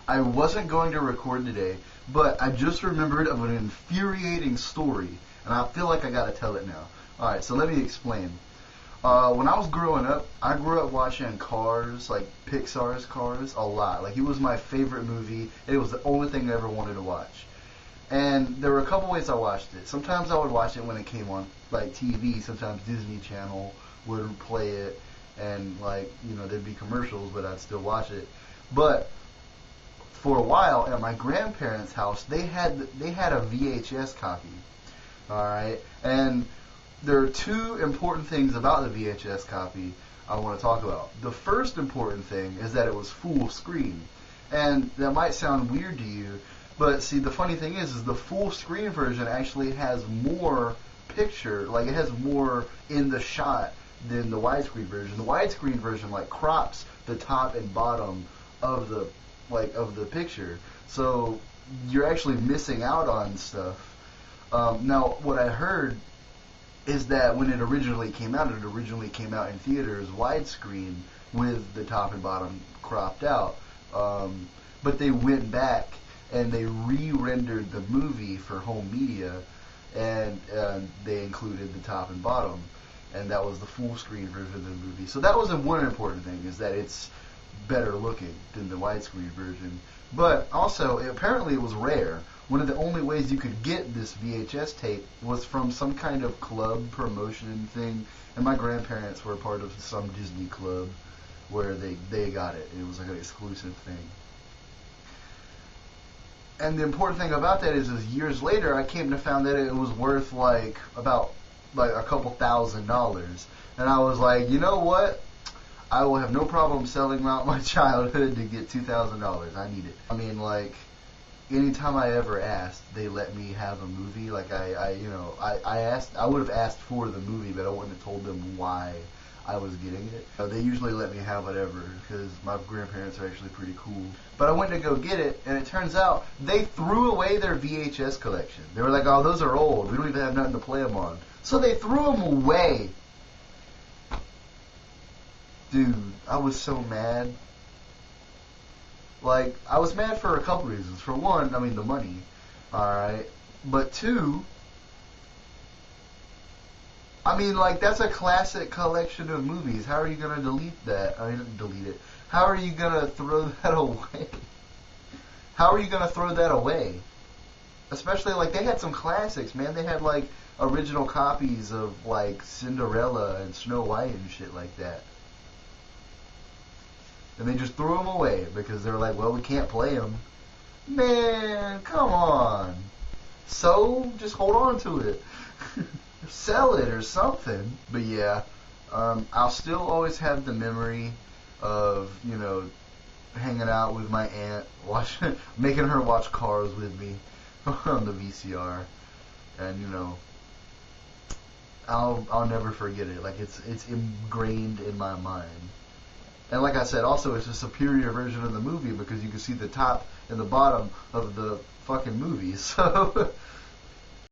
I wasn't going to record today, but I just remembered of an infuriating story, and I feel like I gotta tell it now. Alright, so let me explain. When I was growing up, I grew up watching Cars, like Pixar's Cars, a lot. Like, it was my favorite movie, and it was the only thing I ever wanted to watch. And there were a couple ways I watched it. Sometimes I would watch it when it came on, like, TV. Sometimes Disney Channel would play it, and, like, you know, there'd be commercials, but I'd still watch it. But for a while, at my grandparents' house, they had a VHS copy. Alright? And there are two important things about the VHS copy I want to talk about. The first important thing is that it was full screen. And that might sound weird to you, but see, the funny thing is the full screen version actually has more picture, like it has more in the shot than the widescreen version. The widescreen version like crops the top and bottom of the picture, so you're actually missing out on stuff. Now, what I heard is that when it originally came out in theaters widescreen with the top and bottom cropped out. But they went back and they re-rendered the movie for home media, and they included the top and bottom, and that was the full screen version of the movie. So that was one important thing, is that it's better looking than the widescreen version. But also, apparently it was rare. One of the only ways you could get this VHS tape was from some kind of club promotion thing, and my grandparents were a part of some Disney club where they got it. It was like an exclusive thing. And the important thing about that is years later, I came to find that it was worth about a couple $1,000s. And I was like, you know what? I will have no problem selling out my childhood to get $2,000. I need it. I mean, like, anytime I ever asked, they let me have a movie. Like, I would have asked for the movie, but I wouldn't have told them why I was getting it. They usually let me have whatever, because my grandparents are actually pretty cool. But I went to go get it, and it turns out they threw away their VHS collection. They were like, oh, those are old. We don't even have nothing to play them on. So they threw them away. Dude, I was so mad. Like, I was mad for a couple reasons. For one, I mean, the money. Alright. But two, I mean, like, that's a classic collection of movies. How are you going to delete that? I mean, delete it. How are you going to throw that away? How are you going to throw that away? Especially, like, they had some classics, man. They had, like, original copies of, like, Cinderella and Snow White and shit like that. And they just threw them away because they were like, well, we can't play them. Man, come on. So, just hold on to it. Sell it or something. But yeah, I'll still always have the memory of, you know, hanging out with my aunt, making her watch Cars with me on the VCR, and, you know, I'll never forget it. Like, it's ingrained in my mind. And like I said, also, it's a superior version of the movie because you can see the top and the bottom of the fucking movie. So